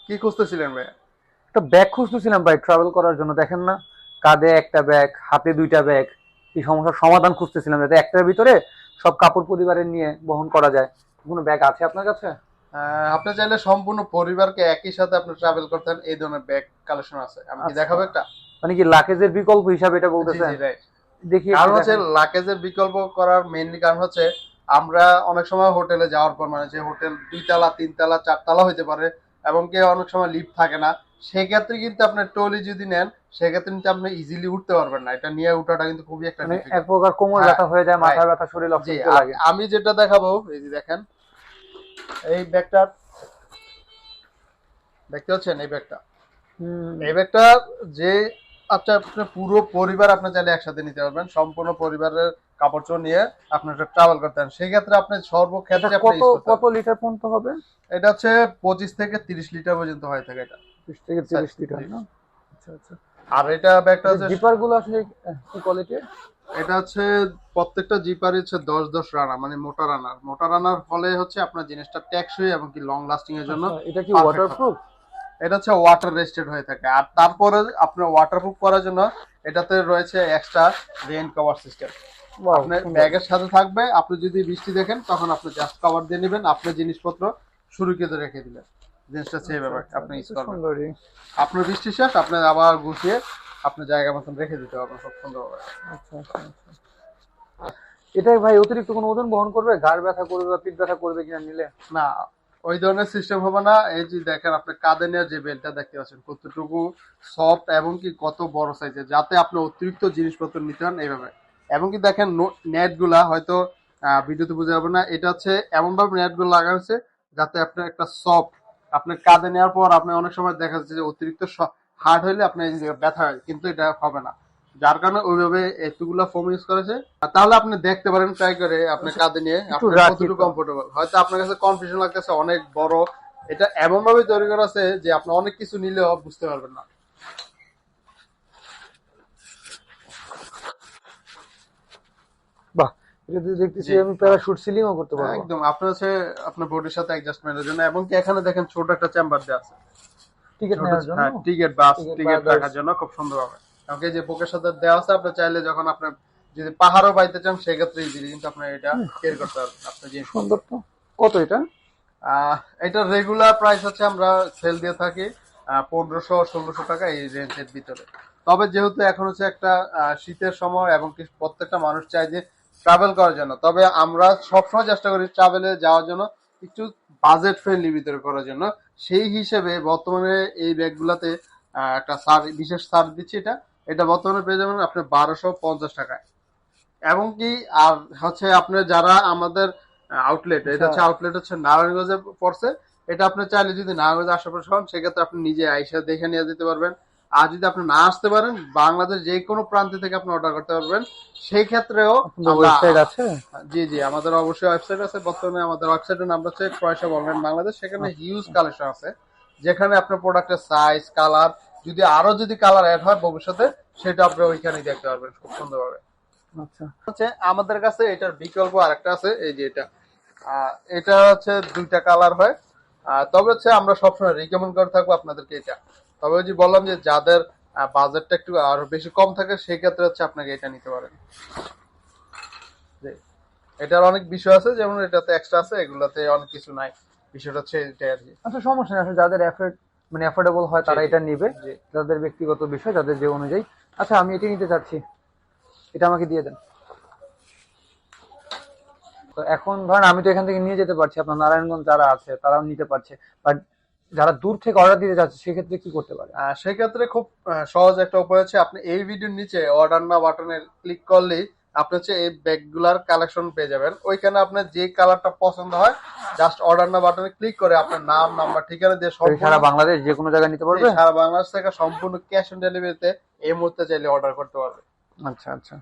কি খুঁজতেছিলেন ভাই? একটা ব্যাগ খুঁজতেছিলাম ভাই, ট্রাভেল করার জন্য। দেখেন না, কাঁধে একটা ব্যাগ, হাতে দুইটা ব্যাগ। এই সমস্যার সমাধান খুঁজতেছিলাম, যাতে একটার ভিতরে সব কাপড় পরিবারের নিয়ে বহন করা যায়। কোনো ব্যাগ আছে আপনার কাছে? আপনি চাইলে সম্পূর্ণ পরিবারকে একই সাথে আপনি ট্রাভেল করতেন, এই ধরনের ব্যাগ কালেকশন আছে। আমি কি আচ্ছা, দেখাবো একটা? মানে কি লাগেজের বিকল্প হিসাবে এটা জি বলতেছেন? জি রাইট। দেখি একটু কারণ হচ্ছে দেখেন। লাগেজের বিকল্প করার মেইনলি কারণ হচ্ছে আমরা অনেক সময় হোটেলে যাওয়ার পর, মানে যে হোটেল 2 তলা 3 তলা 4 তলা হইতে পারে, এবং কি অনেক সময় লিফট থাকে না, সেক্ষেত্রে কিন্তু আপনার ট্রলি যদি নেন, সেক্ষেত্রে কিন্তু আপনি ইজিলি উঠতে পারবেন না। এটা নিয়ে উঠাটা কিন্তু খুবই একটা মানে এক ডিফিকাল্ট। প্রকার কোমর হ্যাঁ ব্যথা হয়ে যায়, মাথা রাইট। ব্যথা, শরীর জি, অস্বস্তি লাগে। আমি যেটা দেখাবো, এই যে দেখেন এই ব্যাগটার, দেখতে পাচ্ছেন এই ব্যাগটা? হুম। এই ব্যাগটা যে আচ্ছা, আপনার পুরো পরিবার আপনি চাইলে একসাথে নিতে পারবেন, সম্পূর্ণ পরিবারের কাপড় চোপড় নিয়ে আপনি একটা ট্রাভেল করতে পারেন, সেক্ষেত্রে আপনি এটা সর্বক্ষেত্রে আপনি কত ইউজ করতে কত পারবেন। লিটার পর্যন্ত হবে? এটা হচ্ছে 25 থেকে 30 লিটার পর্যন্ত হয়ে থাকে এটা। 20 থেকে 30 লিটার জি। না? আচ্ছা আচ্ছা। আর এটা ব্যাগটা এই হচ্ছে, জিপার গুলো আসলে কি কোয়ালিটির? এটা হচ্ছে প্রত্যেকটা জিপারই হচ্ছে 10 10 রানা, মানে মোটা রানার। মোটা রানার ফলে হচ্ছে আপনার জিনিসটা টেকসই এবং কি লং লাস্টিং এর জন্য আচ্ছা, এটা কি পারফেক্ট হবে। ওয়াটারপ্রুফ? এটা হচ্ছে ওয়াটার রেজিস্টেড হয়ে থাকে। আর তারপরে আপনার ওয়াটারপ্রুফ করার জন্য এটাতে রয়েছে extra rain cover system. Wow, আপনার সুন্দর। ব্যাগের সাথে থাকবে, আপনি যদি বৃষ্টি দেখেন তখন আপনি জাস্ট কভার দিয়ে নেবেন, আপনার জিনিসপত্র সুরক্ষিত রেখে দিলেন, জিনিসটা সেভ আচ্ছা হবে, আচ্ছা, আপনি এটা ইউজ তো করবেন। সুন্দরই। আপনার বৃষ্টি শেষ, আপনি আবার গুছিয়ে আপনার জায়গা মতন রেখে দিতে পারবেন খুব সুন্দরভাবে। আচ্ছা আচ্ছা আচ্ছা। এটাই ভাই অতিরিক্ত কোনো ওজন বহন করবে? ঘাড় ব্যথা করবে বা পিঠ ব্যথা করবে কিনা নিলে? না, ওই ধরনের সিস্টেম হবে না। এই যে দেখেন, আপনি কাঁধে নেওয়ার যে বেল্টটা দেখতে পাচ্ছেন কতটুকু সফট এবং কি কত বড় সাইজের, যাতে আপনি অতিরিক্ত জিনিসপত্র নিতে হন এইভাবে। এবং কি দেখেন নেট গুলা হয়তো ভিডিওতে বোঝা যাবে না, এটা হচ্ছে এমন ভাবে নেট গুলো লাগানো হয়েছে যাতে আপনার একটা সফট, আপনার কাঁধে নেওয়ার পর আপনি অনেক সময় দেখা যাচ্ছে যে অতিরিক্ত হার্ড হইলে আপনার এই জায়গায় ব্যথা হয়, কিন্তু এটা হবে না। যার কারণে ওইভাবে এতগুলা ফোম ইউজ করেছে। আর তাহলে আপনি দেখতে পারেন ট্রাই করে আপনার কাঁধে নিয়ে একটু আপনার রাখি কতটুকু তো। কমফোর্টেবল। হয়তো আপনার কাছে কনফিউশন লাগতেছে অনেক বড়, এটা এমন ভাবে তৈরি করা আছে যে আপনি অনেক কিছু নিলেও বুঝতে পারবেন না। বাহ, এটা দিয়ে দেখতেছি জি, আমি প্যারাশুট সিলিংও করতে পারবো। একদম আপনার হচ্ছে আপনার বডির সাথে অ্যাডজাস্টমেন্টের জন্য। এবং কি এখানে দেখেন ছোট একটা চেম্বার দেওয়া আছে, টিকিট ছোট, নেওয়ার জন্য। হ্যাঁ টিকেট, বাস টিকিট বা টিকেট আদার্স। রাখার জন্য খুব সুন্দর হবে। কারণ এই যে বুকের সাথে দেওয়া আছে, আপনি চাইলে যখন আপনার যদি পাহাড়ও বাইতে চান সেক্ষেত্রে ইজিলি কিন্তু আপনার এটা ক্যারি করতে পারবেন আপনার জিনিসপত্র। সুন্দর তো। কত এটা? আহ এটা রেগুলার প্রাইস হচ্ছে আমরা সেল দিয়ে থাকি 1500 1600 টাকা, এই রেঞ্জের ভিতরে। তবে যেহেতু এখন হচ্ছে একটা শীতের সময় এবং কি প্রত্যেকটা মানুষ চায় যে ট্রাভেল করার জন্য, তবে আমরা সবসময় চেষ্টা করি ট্রাভেলে যাওয়ার জন্য একটু বাজেট ফ্রেন্ডলি ভিতরে করার জন্য। সেই হিসেবে বর্তমানে এই ব্যাগগুলাতে একটা বিশেষ ছাড় দিচ্ছি। এটা এটা বর্তমানে পেয়ে যাবেন আপনি 1250 টাকায়। এবং কি আর হচ্ছে আপনার যারা আমাদের আউটলেট, এটা আচ্ছা। হচ্ছে আউটলেট হচ্ছে নারায়ণগঞ্জে পড়ছে। এটা আপনি চাইলে যদি নারায়ণগঞ্জে আশেপাশে হন, সেক্ষেত্রে আপনি নিজে আইসা দেখে নিয়ে যেতে পারবেন। আর যদি আপনি না আসতে পারেন, বাংলাদেশ যে কোনো প্রান্ত থেকে আপনি অর্ডার করতে পারবেন। সেই ক্ষেত্রেও আপনাদের আমরা, ওয়েবসাইট আছে? জি জি আমাদের অবশ্যই ওয়েবসাইট আছে। বর্তমানে আমাদের ওয়েবসাইটের নাম হচ্ছে ক্রয়শপ অনলাইন বাংলাদেশ। সেখানে হিউজ আচ্ছা কালেকশন আছে, যেখানে আপনার প্রোডাক্টের সাইজ, কালার, যদি আরো যদি কালার অ্যাড হয় ভবিষ্যতে, সেটা আপনি ওইখানেই দেখতে পারবেন খুব সুন্দরভাবে। আচ্ছা। হচ্ছে আমাদের কাছে এটার বিকল্প আরেকটা আছে, এই যে এটা। এটা হচ্ছে 2টা কালার হয়। তবে হচ্ছে আমরা সবসময় রিকমেন্ড করে থাকবো আপনাদেরকে এটা। তবে ওই যে বললাম যে যাদের বাজেটটা একটু আরো বেশি কম থাকে, সেই ক্ষেত্রে হচ্ছে আপনাকে এটা নিতে পারেন। যে এটার অনেক বিষয় আছে, যেমন এটাতে এক্সট্রা আছে, এগুলাতে অনেক কিছু নাই। বিষয়টা হচ্ছে এটাই আর কি। আচ্ছা, সমস্যা নেই, আসলে যাদের মানে অ্যাফোর্ডেবল হয় জি তারা জি এটা নিবে। জি। যাদের ব্যক্তিগত বিষয়, তাদের যে অনুযায়ী। আচ্ছা, আমি এটা নিতে চাচ্ছি, এটা আমাকে দিয়ে দেন। তো এখন ধরেন আমি তো এখান থেকে নিয়ে যেতে পারছি, আপনার নারায়ণগঞ্জ যারা আছে তারাও নিতে পারছে, বাট যারা দূর থেকে অর্ডার দিতে যাচ্ছে সেক্ষেত্রে কি করতে পারে? সেক্ষেত্রে খুব সহজ একটা উপায় হচ্ছে, আপনি এই ভিডিওর নিচে অর্ডার না বাটনে ক্লিক করলেই আপনি হচ্ছে এই ব্যাগগুলার কালেকশন পেয়ে যাবেন। ওইখানে আপনার যে কালারটা পছন্দ হয়, জাস্ট অর্ডার না বাটনে ক্লিক করে আপনার নাম, নাম্বার, ঠিকানা দিয়ে তো এই সম্পূর্ণ, সারা বাংলাদেশ যে কোনো জায়গায় নিতে জি পারবে? সারা বাংলাদেশ থেকে সম্পূর্ণ ক্যাশ অন ডেলিভারিতে এই মুহূর্তে চাইলে অর্ডার করতে পারবে। আচ্ছা আচ্ছা।